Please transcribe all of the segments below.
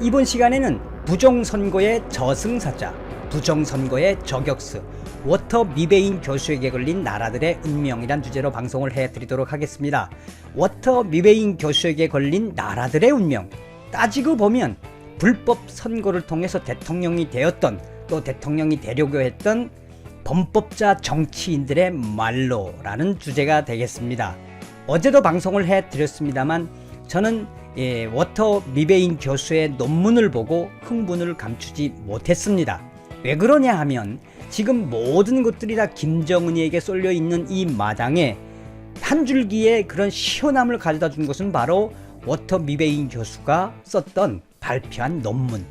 이번 시간에는 부정선거의 저승사자, 부정선거의 저격수, 워터 미베인 교수에게 걸린 나라들의 운명이란 주제로 방송을 해드리도록 하겠습니다. 워터 미베인 교수에게 걸린 나라들의 운명, 따지고 보면 불법 선거를 통해서 대통령이 되었던, 또 대통령이 되려고 했던 범법자 정치인들의 말로라는 주제가 되겠습니다. 어제도 방송을 해드렸습니다만 저는 워터 미베인 교수의 논문을 보고 흥분을 감추지 못했습니다. 왜 그러냐 하면 지금 모든 것들이 다 김정은이에게 쏠려 있는 이 마당에 한 줄기의 그런 시원함을 가져다 준 것은 바로 워터 미베인 교수가 썼던 발표한 논문,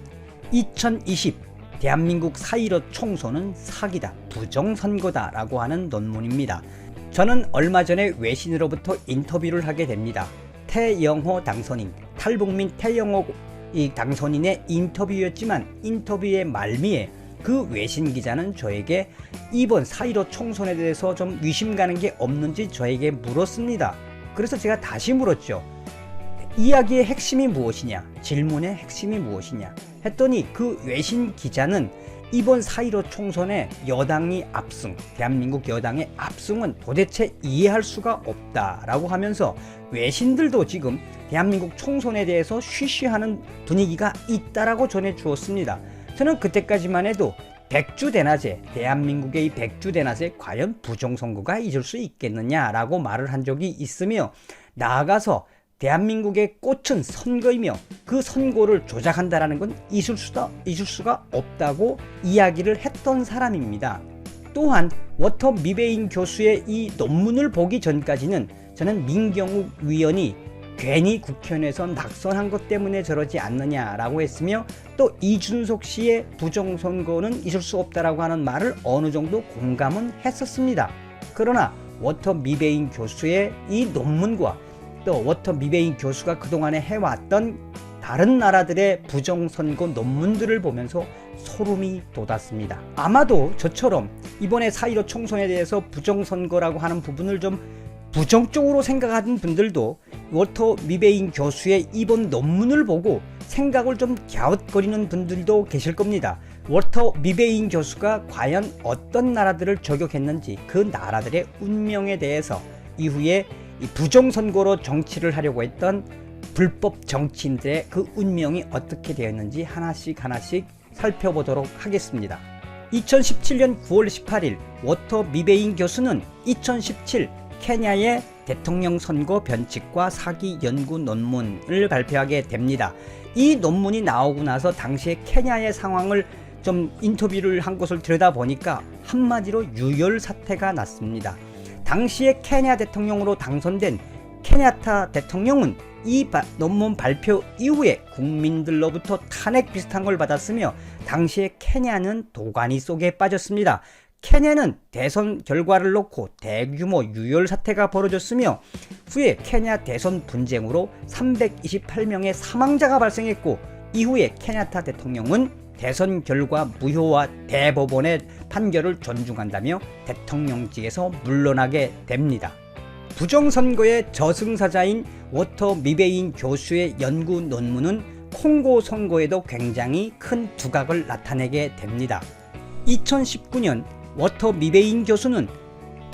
2020 대한민국 4.15 총선은 사기다, 부정선거다 라고 하는 논문입니다. 저는 얼마 전에 외신으로부터 인터뷰를 하게 됩니다. 태영호 당선인, 탈북민 태영호 이 당선인의 인터뷰였지만 인터뷰의 말미에 그 외신 기자는 저에게 이번 4.15 총선에 대해서 좀 의심 가는 게 없는지 저에게 물었습니다. 그래서 제가 다시 물었죠. 이야기의 핵심이 무엇이냐, 질문의 핵심이 무엇이냐 했더니 그 외신 기자는 이번 4.15 총선에 여당이 압승, 대한민국 여당의 압승은 도대체 이해할 수가 없다라고 하면서 외신들도 지금 대한민국 총선에 대해서 쉬쉬하는 분위기가 있다라고 전해주었습니다. 저는 그때까지만 해도 백주대낮에, 대한민국의 이 백주대낮에 과연 부정선거가 있을 수 있겠느냐라고 말을 한 적이 있으며, 나아가서 대한민국의 꽃은 선거이며 그 선거를 조작한다라는 건 있을 수가 없다고 이야기를 했던 사람입니다. 또한 워터 미베인 교수의 이 논문을 보기 전까지는 저는 민경욱 위원이 괜히 국회의원에서 낙선한 것 때문에 저러지 않느냐라고 했으며, 또 이준석 씨의 부정선거는 있을 수 없다라고 하는 말을 어느 정도 공감은 했었습니다. 그러나 워터 미베인 교수의 이 논문과 또 워터 미베인 교수가 그동안에 해왔던 다른 나라들의 부정선거 논문들을 보면서 소름이 돋았습니다. 아마도 저처럼 이번에 4.15 총선에 대해서 부정선거라고 하는 부분을 좀 부정적으로 생각하는 분들도 워터 미베인 교수의 이번 논문을 보고 생각을 좀 갸웃거리는 분들도 계실 겁니다. 워터 미베인 교수가 과연 어떤 나라들을 저격했는지, 그 나라들의 운명에 대해서, 이후에 이 부정선거로 정치를 하려고 했던 불법 정치인들의 그 운명이 어떻게 되었는지 하나씩 살펴보도록 하겠습니다. 2017년 9월 18일 워터 미베인 교수는 2017 케냐의 대통령 선거 변칙과 사기 연구 논문을 발표하게 됩니다. 이 논문이 나오고 나서 당시에 케냐의 상황을 좀 인터뷰를 한 것을 들여다보니까 한마디로 유혈 사태가 났습니다. 당시에 케냐 대통령으로 당선된 케냐타 대통령은 이 논문 발표 이후에 국민들로부터 탄핵 비슷한 걸 받았으며, 당시에 케냐는 도가니 속에 빠졌습니다. 케냐는 대선 결과를 놓고 대규모 유혈 사태가 벌어졌으며, 후에 케냐 대선 분쟁으로 328명의 사망자가 발생했고, 이후에 케냐타 대통령은 대선 결과 무효와 대법원의 판결을 존중한다며 대통령직에서 물러나게 됩니다. 부정선거의 저승사자인 워터 미베인 교수의 연구 논문은 콩고 선거에도 굉장히 큰 두각을 나타내게 됩니다. 2019년 워터 미베인 교수는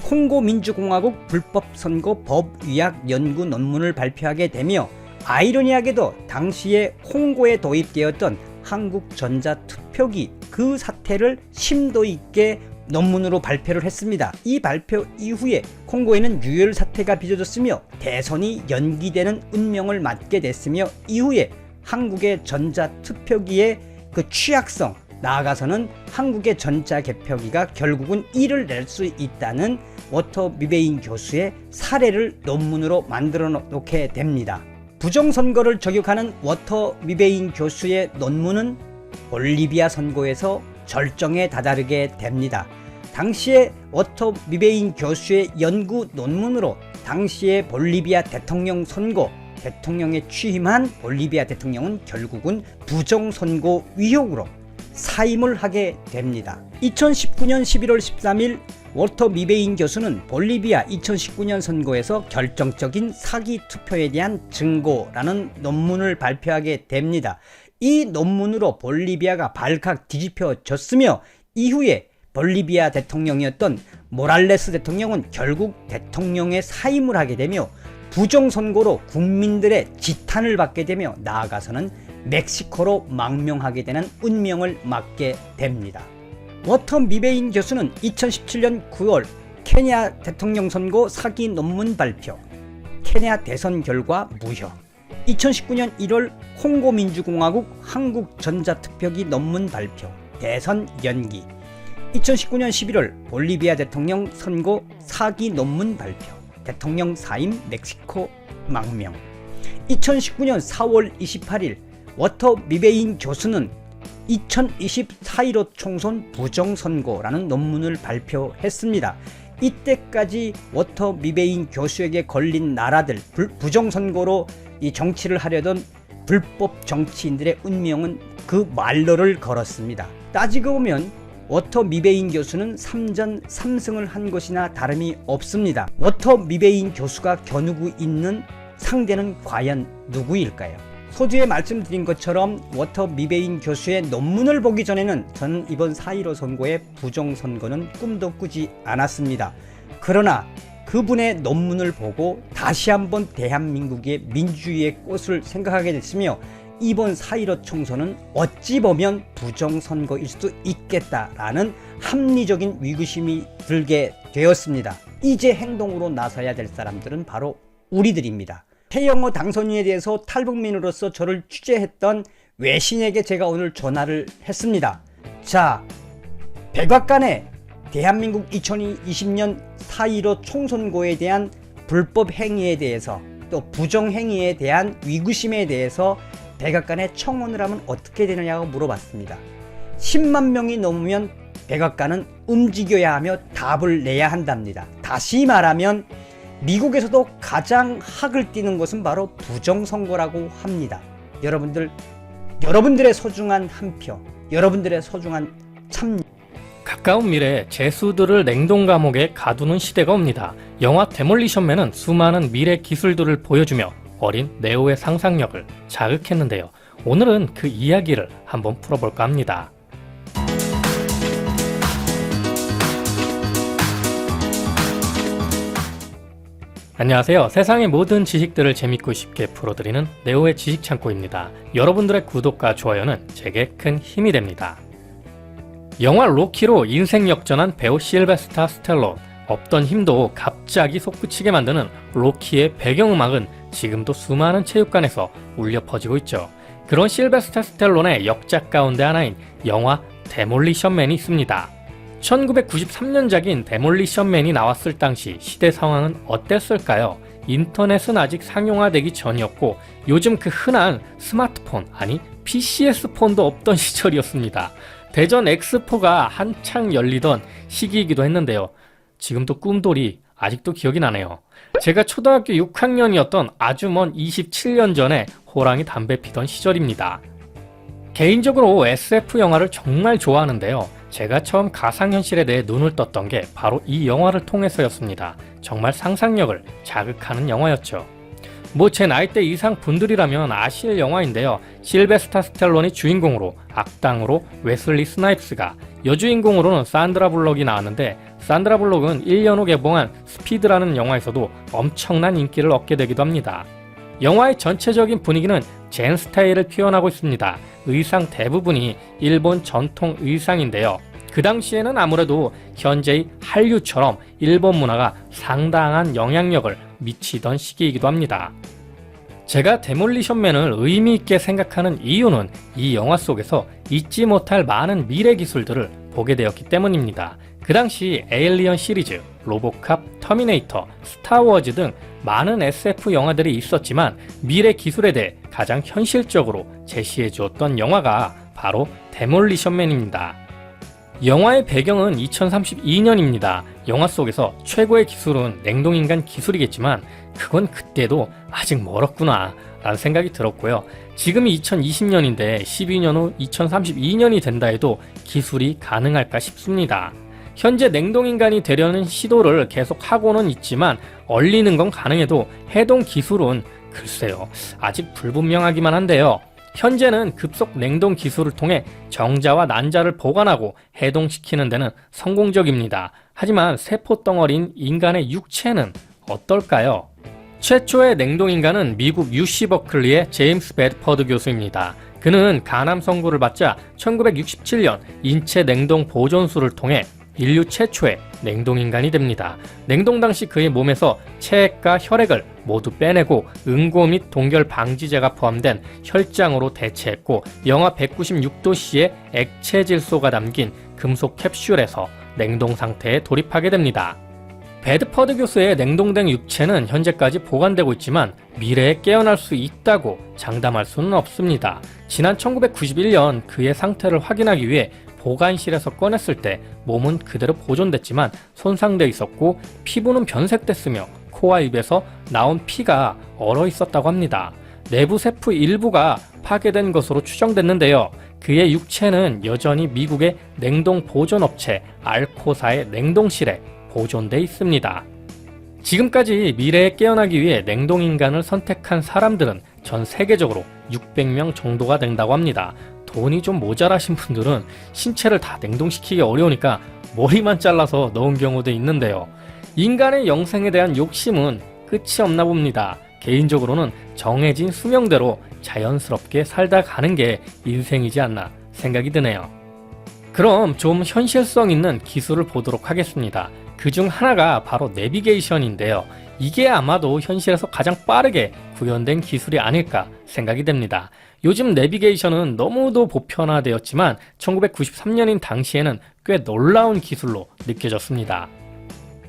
콩고 민주공화국 불법선거 법위약 연구 논문을 발표하게 되며, 아이러니하게도 당시에 콩고에 도입되었던 한국전자투표기 그 사태를 심도 있게 논문으로 발표를 했습니다. 이 발표 이후에 콩고에는 유혈 사태가 빚어졌으며 대선이 연기되는 운명을 맞게 됐으며, 이후에 한국의 전자투표기의 그 취약성, 나아가서는 한국의 전자개표기가 결국은 이를 낼 수 있다는 워터 미베인 교수의 사례를 논문으로 만들어 놓게 됩니다. 부정선거를 저격하는 워터 미베인 교수의 논문은 볼리비아 선거에서 절정에 다다르게 됩니다. 당시에 워터 미베인 교수의 연구 논문으로 당시의 볼리비아 대통령 선거, 대통령에 취임한 볼리비아 대통령은 결국은 부정선거 의혹으로 사임을 하게 됩니다. 2019년 11월 13일 워터 미베인 교수는 볼리비아 2019년 선거에서 결정적인 사기 투표에 대한 증거라는 논문을 발표하게 됩니다. 이 논문으로 볼리비아가 발칵 뒤집혀졌으며 이후에 볼리비아 대통령이었던 모랄레스 대통령은 결국 대통령의 사임을 하게 되며 부정선거로 국민들의 지탄을 받게 되며 나아가서는 멕시코로 망명하게 되는 운명을 맞게 됩니다. 워터 미베인 교수는 2017년 9월 케냐 대통령 선거 사기 논문 발표, 케냐 대선 결과 무효, 2019년 1월 콩고 민주공화국 한국전자투표기 논문 발표, 대선 연기, 2019년 11월 볼리비아 대통령 선거 사기 논문 발표, 대통령 사임 멕시코 망명, 2019년 4월 28일 워터 미베인 교수는 2020 4.15 총선 부정선거라는 논문을 발표했습니다. 이때까지 워터 미베인 교수에게 걸린 나라들, 부정선거로 이 정치를 하려던 불법 정치인들의 운명은 그 말로를 걸었습니다. 따지고 보면 워터 미베인 교수는 3전 3승을 한 것이나 다름이 없습니다. 워터 미베인 교수가 겨누고 있는 상대는 과연 누구일까요? 소주에 말씀드린 것처럼 워터 미베인 교수의 논문을 보기 전에는 저는 이번 4.15 선거의 부정선거는 꿈도 꾸지 않았습니다. 그러나 그분의 논문을 보고 다시 한번 대한민국의 민주주의의 꽃을 생각하게 됐으며 이번 4.15 총선은 어찌 보면 부정선거일 수도 있겠다라는 합리적인 위기심이 들게 되었습니다. 이제 행동으로 나서야 될 사람들은 바로 우리들입니다. 최영호 당선인에 대해서 탈북민으로서 저를 취재했던 외신에게 제가 오늘 전화를 했습니다. 자, 백악관에 대한민국 2020년 4.15 총선거에 대한 불법 행위에 대해서 또 부정행위에 대한 위구심에 대해서 백악관에 청원을 하면 어떻게 되느냐고 물어봤습니다. 10만 명이 넘으면 백악관은 움직여야 하며 답을 내야 한답니다. 다시 말하면 미국에서도 가장 학을 띠는 것은 바로 부정선거라고 합니다. 여러분들의 소중한 한 표, 여러분들의 소중한 참여. 가까운 미래에 죄수들을 냉동 감옥에 가두는 시대가 옵니다. 영화 데몰리션맨은 수많은 미래 기술들을 보여주며 어린 네오의 상상력을 자극했는데요. 오늘은 그 이야기를 한번 풀어볼까 합니다. 안녕하세요. 세상의 모든 지식들을 재밌고 쉽게 풀어드리는 네오의 지식창고입니다. 여러분들의 구독과 좋아요는 제게 큰 힘이 됩니다. 영화 로키로 인생 역전한 배우 실베스타 스텔론, 없던 힘도 갑자기 솟구치게 만드는 로키의 배경음악은 지금도 수많은 체육관에서 울려 퍼지고 있죠. 그런 실베스타 스텔론의 역작 가운데 하나인 영화 데몰리션맨이 있습니다. 1993년작인 데몰리션맨이 나왔을 당시 시대 상황은 어땠을까요? 인터넷은 아직 상용화되기 전이었고 요즘 그 흔한 스마트폰, 아니 PCS폰도 없던 시절이었습니다. 대전 엑스포가 한창 열리던 시기이기도 했는데요. 지금도 꿈돌이 아직도 기억이 나네요. 제가 초등학교 6학년이었던 아주 먼 27년 전에 호랑이 담배 피던 시절입니다. 개인적으로 SF 영화를 정말 좋아하는데요. 제가 처음 가상현실에 대해 눈을 떴던 게 바로 이 영화를 통해서였습니다. 정말 상상력을 자극하는 영화였죠. 제 나이대 이상 분들이라면 아실 영화인데요. 실베스타 스텔론이 주인공으로, 악당으로 웨슬리 스나이프스가, 여주인공으로는 산드라 블록이 나왔는데 산드라 블록은 1년 후 개봉한 스피드라는 영화에서도 엄청난 인기를 얻게 되기도 합니다. 영화의 전체적인 분위기는 젠 스타일을 표현하고 있습니다. 의상 대부분이 일본 전통 의상인데요. 그 당시에는 아무래도 현재의 한류처럼 일본 문화가 상당한 영향력을 미치던 시기이기도 합니다. 제가 데몰리션맨을 의미있게 생각하는 이유는 이 영화 속에서 잊지 못할 많은 미래 기술들을 보게 되었기 때문입니다. 그 당시 에일리언 시리즈, 로보캅, 터미네이터, 스타워즈 등 많은 SF 영화들이 있었지만 미래 기술에 대해 가장 현실적으로 제시해 주었던 영화가 바로 데몰리션맨입니다. 영화의 배경은 2032년입니다. 영화 속에서 최고의 기술은 냉동인간 기술이겠지만 그건 그때도 아직 멀었구나 라는 생각이 들었고요. 지금이 2020년인데 12년 후 2032년이 된다 해도 기술이 가능할까 싶습니다. 현재 냉동인간이 되려는 시도를 계속 하고는 있지만 얼리는 건 가능해도 해동 기술은 글쎄요, 아직 불분명하기만 한데요. 현재는 급속 냉동 기술을 통해 정자와 난자를 보관하고 해동시키는 데는 성공적입니다. 하지만 세포 덩어리인 인간의 육체는 어떨까요? 최초의 냉동인간은 미국 UC 버클리의 제임스 베드퍼드 교수입니다. 그는 간암 선고를 받자 1967년 인체 냉동 보존술을 통해 인류 최초의 냉동인간이 됩니다. 냉동 당시 그의 몸에서 체액과 혈액을 모두 빼내고 응고 및 동결 방지제가 포함된 혈장으로 대체했고 영하 196도씨의 액체 질소가 담긴 금속 캡슐에서 냉동 상태에 돌입하게 됩니다. 베드퍼드 교수의 냉동된 육체는 현재까지 보관되고 있지만 미래에 깨어날 수 있다고 장담할 수는 없습니다. 지난 1991년 그의 상태를 확인하기 위해 보관실에서 꺼냈을 때 몸은 그대로 보존됐지만 손상되어 있었고 피부는 변색됐으며 코와 입에서 나온 피가 얼어 있었다고 합니다. 내부 세포 일부가 파괴된 것으로 추정됐는데요. 그의 육체는 여전히 미국의 냉동 보존업체 알코사의 냉동실에 보존돼 있습니다. 지금까지 미래에 깨어나기 위해 냉동인간을 선택한 사람들은 전 세계적으로 600명 정도가 된다고 합니다. 돈이 좀 모자라신 분들은 신체를 다 냉동시키기 어려우니까 머리만 잘라서 넣은 경우도 있는데요. 인간의 영생에 대한 욕심은 끝이 없나 봅니다. 개인적으로는 정해진 수명대로 자연스럽게 살다 가는 게 인생이지 않나 생각이 드네요. 그럼 좀 현실성 있는 기술을 보도록 하겠습니다. 그중 하나가 바로 내비게이션인데요. 이게 아마도 현실에서 가장 빠르게 구현된 기술이 아닐까 생각이 됩니다. 요즘 내비게이션은 너무도 보편화되었지만 1993년인 당시에는 꽤 놀라운 기술로 느껴졌습니다.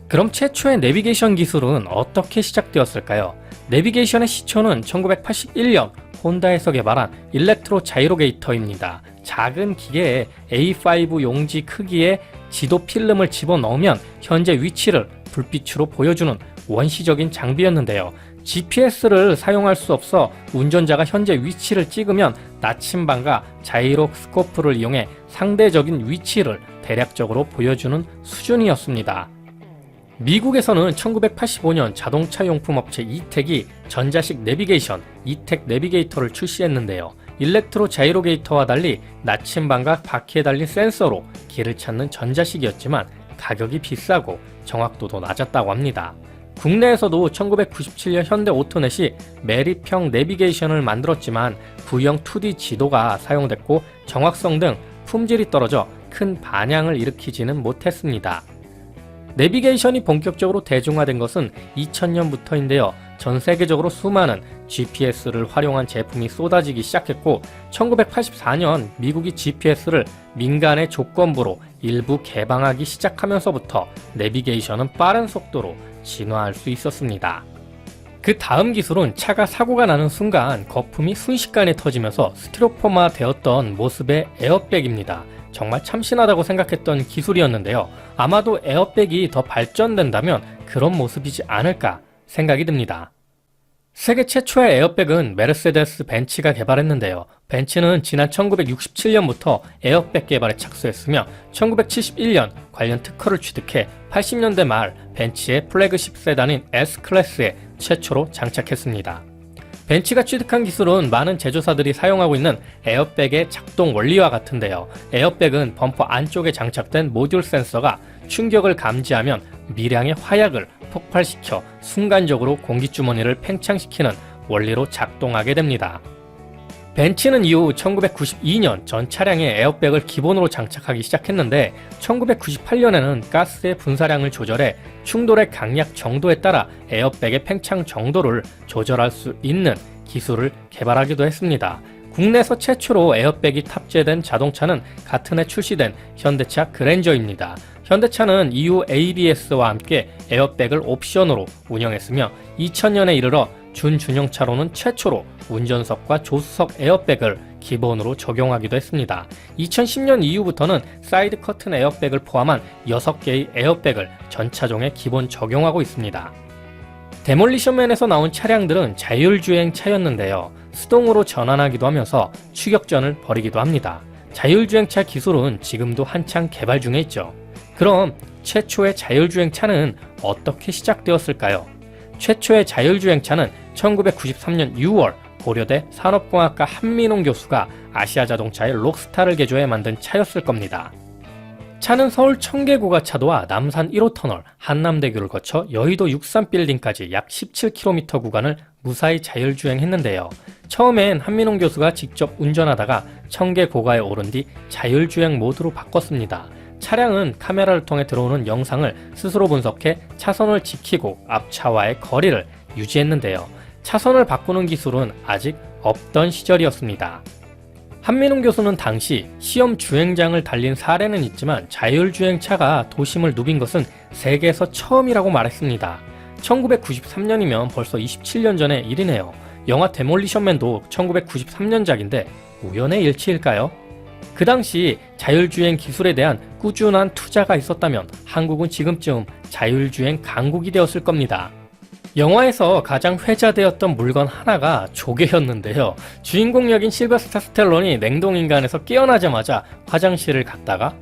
그럼 최초의 내비게이션 기술은 어떻게 시작되었을까요? 내비게이션의 시초는 1981년 혼다에서 개발한 일렉트로 자이로게이터입니다. 작은 기계에 A5 용지 크기의 지도 필름을 집어넣으면 현재 위치를 불빛으로 보여주는 원시적인 장비였는데요. GPS를 사용할 수 없어 운전자가 현재 위치를 찍으면 나침반과 자이로스코프를 이용해 상대적인 위치를 대략적으로 보여주는 수준이었습니다. 미국에서는 1985년 자동차 용품 업체 이텍이 전자식 내비게이션 이텍 내비게이터를 출시했는데요. 일렉트로 자이로게이터와 달리 나침반과 바퀴에 달린 센서로 길을 찾는 전자식이었지만 가격이 비싸고 정확도도 낮았다고 합니다. 국내에서도 1997년 현대 오토넷이 메리평 내비게이션을 만들었지만 구형 2D 지도가 사용됐고 정확성 등 품질이 떨어져 큰 반향을 일으키지는 못했습니다. 내비게이션이 본격적으로 대중화된 것은 2000년부터인데요. 전 세계적으로 수많은 GPS를 활용한 제품이 쏟아지기 시작했고 1984년 미국이 GPS를 민간의 조건부로 일부 개방하기 시작하면서부터 내비게이션은 빠른 속도로 진화할 수 있었습니다. 그 다음 기술은 차가 사고가 나는 순간 거품이 순식간에 터지면서 스티로폼화 되었던 모습의 에어백입니다. 정말 참신하다고 생각했던 기술이었는데요. 아마도 에어백이 더 발전된다면 그런 모습이지 않을까 생각이 듭니다. 세계 최초의 에어백은 메르세데스 벤츠가 개발했는데요. 벤츠는 지난 1967년부터 에어백 개발에 착수했으며 1971년 관련 특허를 취득해 80년대 말 벤츠의 플래그십 세단인 S클래스에 최초로 장착했습니다. 벤츠가 취득한 기술은 많은 제조사들이 사용하고 있는 에어백의 작동 원리와 같은데요. 에어백은 범퍼 안쪽에 장착된 모듈 센서가 충격을 감지하면 미량의 화약을 폭발시켜 순간적으로 공기주머니를 팽창시키는 원리로 작동하게 됩니다. 벤츠는 이후 1992년 전 차량에 에어백을 기본으로 장착하기 시작했는데 1998년에는 가스의 분사량을 조절해 충돌의 강약 정도에 따라 에어백의 팽창 정도를 조절할 수 있는 기술을 개발하기도 했습니다. 국내에서 최초로 에어백이 탑재된 자동차는 같은 해 출시된 현대차 그랜저입니다. 현대차는 이후 ABS와 함께 에어백을 옵션으로 운영했으며 2000년에 이르러 준중형차로는 최초로 운전석과 조수석 에어백을 기본으로 적용하기도 했습니다. 2010년 이후부터는 사이드 커튼 에어백을 포함한 6개의 에어백을 전 차종에 기본 적용하고 있습니다. 데몰리션맨에서 나온 차량들은 자율주행 차였는데요. 수동으로 전환하기도 하면서 추격전을 벌이기도 합니다. 자율주행차 기술은 지금도 한창 개발 중에 있죠. 그럼 최초의 자율주행차는 어떻게 시작되었을까요? 최초의 자율주행차는 1993년 6월 고려대 산업공학과 한민홍 교수가 아시아자동차의 록스타를 개조해 만든 차였을 겁니다. 차는 서울 청계고가차도와 남산 1호터널, 한남대교를 거쳐 여의도 63빌딩까지 약 17km 구간을 무사히 자율주행했는데요. 처음엔 한민홍 교수가 직접 운전하다가 청계고가에 오른 뒤 자율주행 모드로 바꿨습니다. 차량은 카메라를 통해 들어오는 영상을 스스로 분석해 차선을 지키고 앞차와의 거리를 유지했는데요. 차선을 바꾸는 기술은 아직 없던 시절이었습니다. 한민홍 교수는 당시 시험 주행장을 달린 사례는 있지만 자율주행차가 도심을 누빈 것은 세계에서 처음이라고 말했습니다. 1993년이면 벌써 27년 전의 일이네요. 영화 데몰리션맨도 1993년작인데 우연의 일치일까요? 그 당시 자율주행 기술에 대한 꾸준한 투자가 있었다면 한국은 지금쯤 자율주행 강국이 되었을 겁니다. 영화에서 가장 회자되었던 물건 하나가 조개였는데요. 주인공 역인 실버스타 스텔론이 냉동인간에서 깨어나자마자 화장실을 갔다가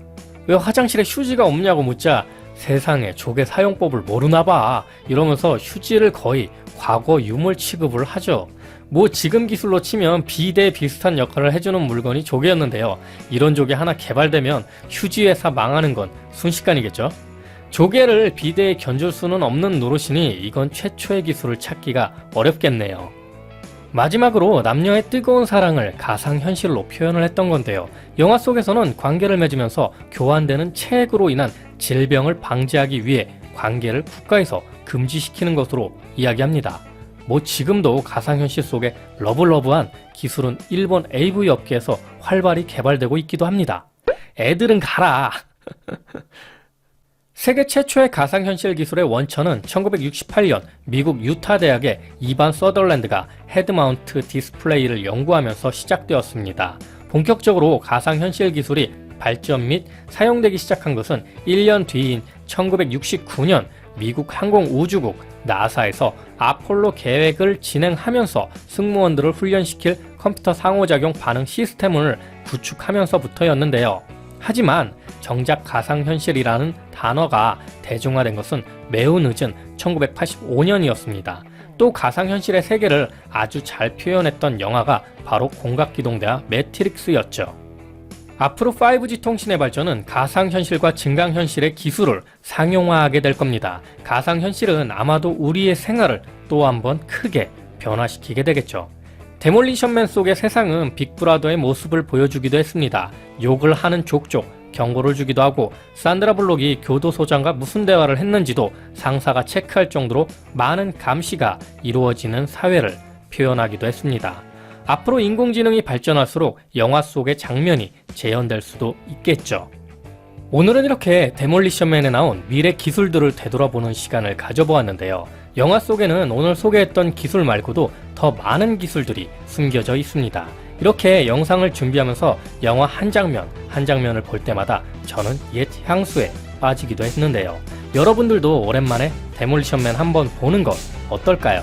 왜 화장실에 휴지가 없냐고 묻자 세상에 조개 사용법을 모르나봐 이러면서 휴지를 거의 과거 유물 취급을 하죠. 뭐 지금 기술로 치면 비대에 비슷한 역할을 해주는 물건이 조개였는데요. 이런 조개 하나 개발되면 휴지 회사 망하는 건 순식간이겠죠. 조개를 비대에 견줄 수는 없는 노릇이니 이건 최초의 기술을 찾기가 어렵겠네요. 마지막으로 남녀의 뜨거운 사랑을 가상현실로 표현을 했던 건데요. 영화 속에서는 관계를 맺으면서 교환되는 체액으로 인한 질병을 방지하기 위해 관계를 국가에서 금지시키는 것으로 이야기합니다. 뭐 지금도 가상현실 속에 러블러브한 기술은 일본 AV 업계에서 활발히 개발되고 있기도 합니다. 애들은 가라! 세계 최초의 가상현실 기술의 원천은 1968년 미국 유타 대학의 이반 서덜랜드가 헤드마운트 디스플레이를 연구하면서 시작되었습니다. 본격적으로 가상현실 기술이 발전 및 사용되기 시작한 것은 1년 뒤인 1969년 미국 항공우주국 나사에서 아폴로 계획을 진행하면서 승무원들을 훈련시킬 컴퓨터 상호작용 반응 시스템을 구축하면서부터였는데요. 하지만 정작 가상현실이라는 단어가 대중화된 것은 매우 늦은 1985년이었습니다. 또 가상현실의 세계를 아주 잘 표현했던 영화가 바로 공각기동대와 매트릭스였죠. 앞으로 5G 통신의 발전은 가상현실과 증강현실의 기술을 상용화하게 될 겁니다. 가상현실은 아마도 우리의 생활을 또 한 번 크게 변화시키게 되겠죠. 데몰리션맨 속의 세상은 빅브라더의 모습을 보여주기도 했습니다. 욕을 하는 족족, 경고를 주기도 하고 산드라 블록이 교도소장과 무슨 대화를 했는지도 상사가 체크할 정도로 많은 감시가 이루어지는 사회를 표현하기도 했습니다. 앞으로 인공지능이 발전할수록 영화 속의 장면이 재현될 수도 있겠죠. 오늘은 이렇게 데몰리션맨에 나온 미래 기술들을 되돌아보는 시간을 가져보았는데요. 영화 속에는 오늘 소개했던 기술 말고도 더 많은 기술들이 숨겨져 있습니다. 이렇게 영상을 준비하면서 영화 한 장면 한 장면을 볼 때마다 저는 옛 향수에 빠지기도 했는데요. 여러분들도 오랜만에 데몰리션맨 한번 보는 것 어떨까요?